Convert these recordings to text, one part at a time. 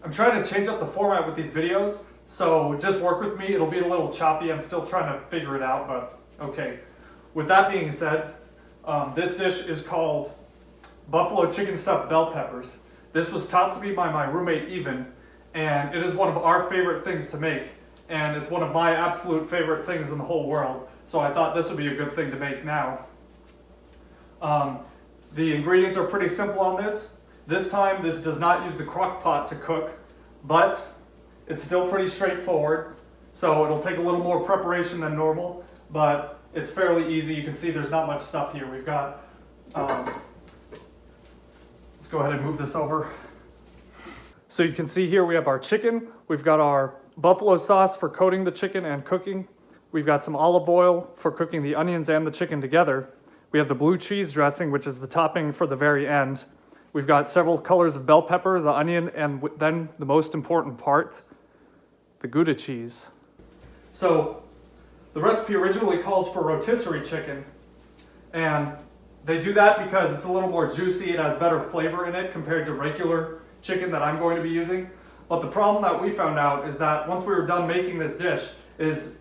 I'm trying to change up the format with these videos, so just work with me. It'll be a little choppy. I'm still trying to figure it out, but okay. With that being said, this dish is called buffalo chicken stuffed bell peppers. This was taught to me by my roommate Even, and it is one of our favorite things to make, and it's one of my absolute favorite things in the whole world, so I thought this would be a good thing to make now. The ingredients are pretty simple on this. This time, this does not use the crock pot to cook, but it's still pretty straightforward, so it'll take a little more preparation than normal, but it's fairly easy. You can see there's not much stuff here. We've got, let's go ahead and move this over. So you can see here we have our chicken. We've got our buffalo sauce for coating the chicken and cooking. We've got some olive oil for cooking the onions and the chicken together. We have the blue cheese dressing, which is the topping for the very end. We've got several colors of bell pepper, the onion, and then the most important part, the Gouda cheese. So the recipe originally calls for rotisserie chicken, and they do that because it's a little more juicy. It has better flavor in it compared to regular chicken that I'm going to be using. But the problem that we found out is that once we were done making this dish is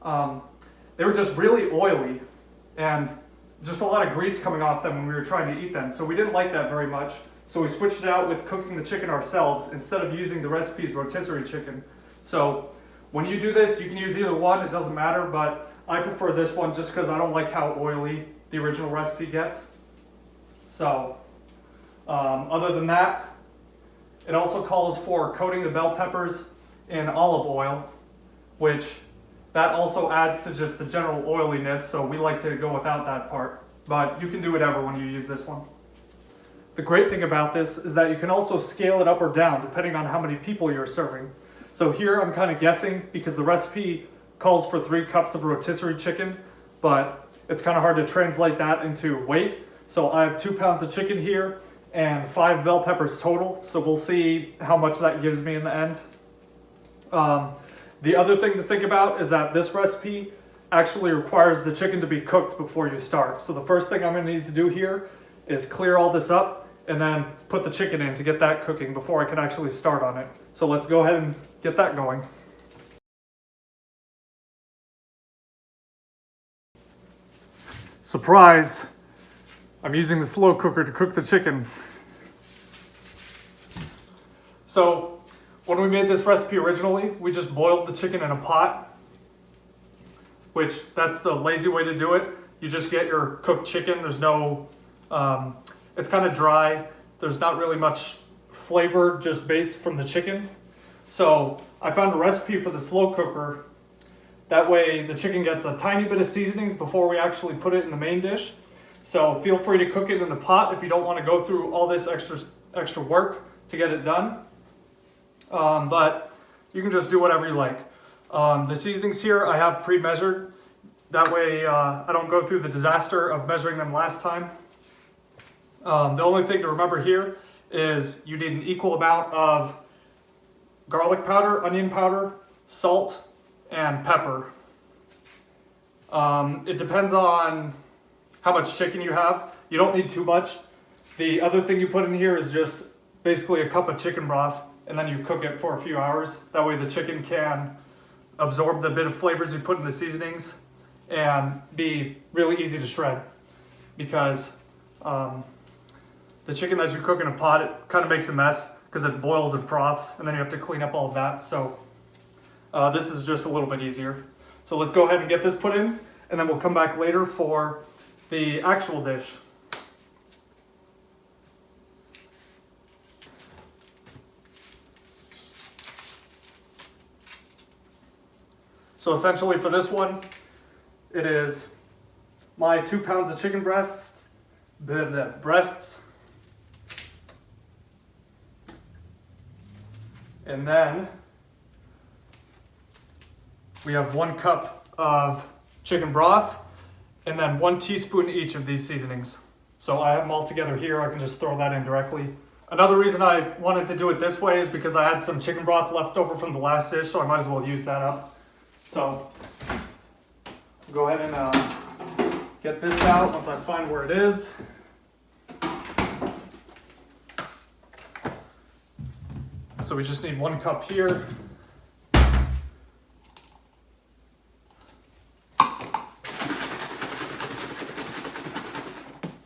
they were just really oily and just a lot of grease coming off them when we were trying to eat them. So we didn't like that very much. So we switched it out with cooking the chicken ourselves instead of using the recipe's rotisserie chicken. So when you do this, you can use either one, it doesn't matter, but I prefer this one just because I don't like how oily the original recipe gets. So other than that, it also calls for coating the bell peppers in olive oil, which that also adds to just the general oiliness, so we like to go without that part. But you can do whatever when you use this one. The great thing about this is that you can also scale it up or down depending on how many people you're serving. So here I'm kind of guessing because the recipe calls for 3 cups of rotisserie chicken, but it's kind of hard to translate that into weight. So I have 2 pounds of chicken here and 5 bell peppers total. So we'll see how much that gives me in the end. The other thing to think about is that this recipe actually requires the chicken to be cooked before you start. So the first thing I'm going to need to do here is clear all this up and then put the chicken in to get that cooking before I can actually start on it. So let's go ahead and get that going. Surprise! I'm using the slow cooker to cook the chicken. So when we made this recipe originally, we just boiled the chicken in a pot, which that's the lazy way to do it. You just get your cooked chicken. There's no, it's kind of dry. There's not really much flavor just based from the chicken. So I found a recipe for the slow cooker. That way the chicken gets a tiny bit of seasonings before we actually put it in the main dish. So feel free to cook it in the pot if you don't want to go through all this extra work to get it done. But you can just do whatever you like. The seasonings here I have pre-measured. That way I don't go through the disaster of measuring them last time. The only thing to remember here is you need an equal amount of garlic powder, onion powder, salt, and pepper. It depends on how much chicken you have. You don't need too much. The other thing you put in here is just basically a cup of chicken broth, and then you cook it for a few hours. That way the chicken can absorb the bit of flavors you put in the seasonings and be really easy to shred, because the chicken that you cook in a pot, it kind of makes a mess because it boils and froths, and then you have to clean up all of that. So this is just a little bit easier. So let's go ahead and get this put in, and then we'll come back later for the actual dish. So essentially for this one, it is my 2 pounds of chicken breasts, and then we have 1 cup of chicken broth, and then 1 teaspoon each of these seasonings. So I have them all together here. I can just throw that in directly. Another reason I wanted to do it this way is because I had some chicken broth left over from the last dish, so I might as well use that up. So go ahead and get this out once I find where it is. So we just need 1 cup here.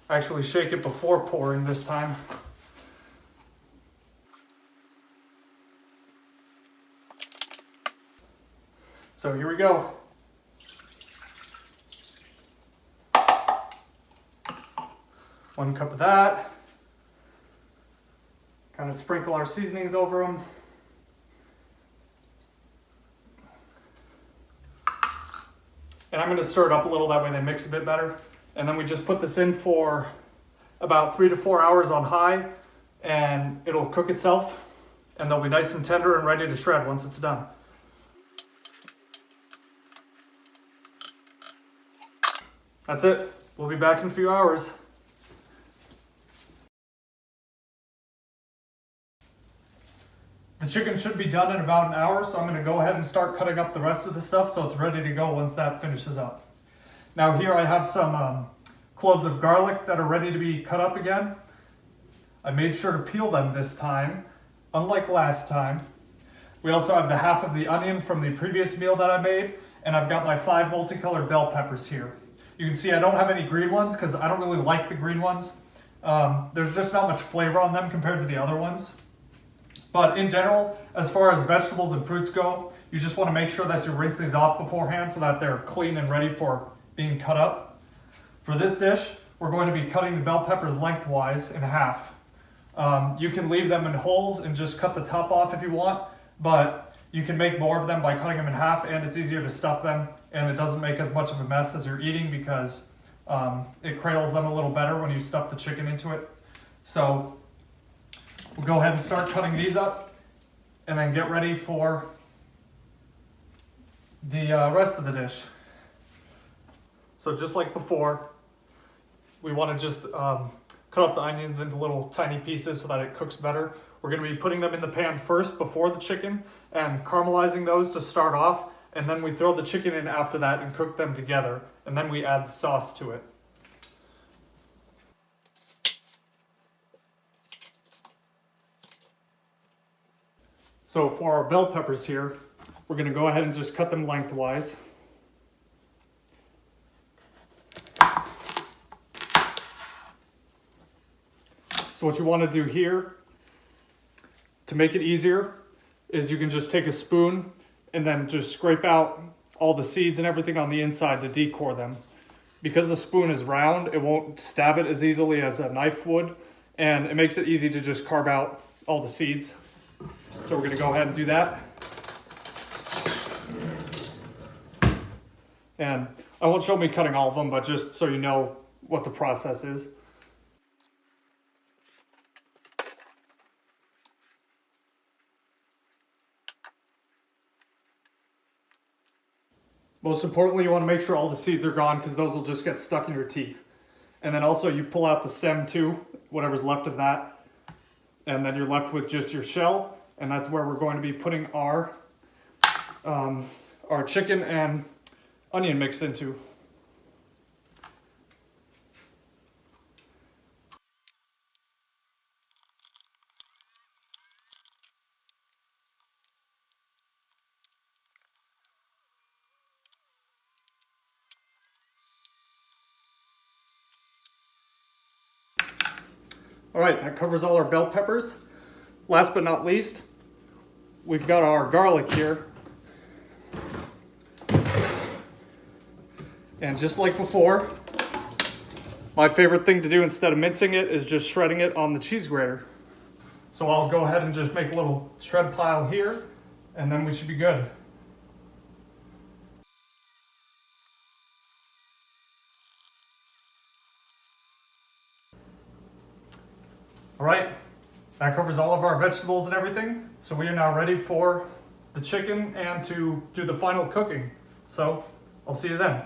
Actually shake it before pouring this time. So here we go. One cup of that. Kind of sprinkle our seasonings over them. And I'm going to stir it up a little, that way they mix a bit better. And then we just put this in for about 3 to 4 hours on high, and it'll cook itself, and they'll be nice and tender and ready to shred once it's done. That's it. We'll be back in a few hours. The chicken should be done in about an hour, so I'm going to go ahead and start cutting up the rest of the stuff so it's ready to go once that finishes up. Now here I have some cloves of garlic that are ready to be cut up again. I made sure to peel them this time, unlike last time. We also have the half of the onion from the previous meal that I made, and I've got my 5 multicolored bell peppers here. You can see I don't have any green ones because I don't really like the green ones. There's just not much flavor on them compared to the other ones. But in general, as far as vegetables and fruits go, you just want to make sure that you rinse these off beforehand so that they're clean and ready for being cut up. For this dish, we're going to be cutting the bell peppers lengthwise in half. You can leave them in holes and just cut the top off if you want, but you can make more of them by cutting them in half, and it's easier to stuff them, and it doesn't make as much of a mess as you're eating because it cradles them a little better when you stuff the chicken into it. So we'll go ahead and start cutting these up and then get ready for the rest of the dish. So just like before, we want to just cut up the onions into little tiny pieces so that it cooks better. We're going to be putting them in the pan first before the chicken and caramelizing those to start off, and then we throw the chicken in after that and cook them together, and then we add the sauce to it. So for our bell peppers here, we're going to go ahead and just cut them lengthwise. So what you want to do here, to make it easier, is you can just take a spoon and then just scrape out all the seeds and everything on the inside to decore them. Because the spoon is round, it won't stab it as easily as a knife would, and it makes it easy to just carve out all the seeds. So we're going to go ahead and do that. And I won't show me cutting all of them, but just so you know what the process is. Most importantly, you want to make sure all the seeds are gone because those will just get stuck in your teeth. And then also you pull out the stem too, whatever's left of that. And then you're left with just your shell. And that's where we're going to be putting our chicken and onion mix into. All right, that covers all our bell peppers. Last but not least, we've got our garlic here. And just like before, my favorite thing to do instead of mincing it is just shredding it on the cheese grater. So I'll go ahead and just make a little shred pile here, and then we should be good. All right, that covers all of our vegetables and everything. So we are now ready for the chicken and to do the final cooking. So I'll see you then.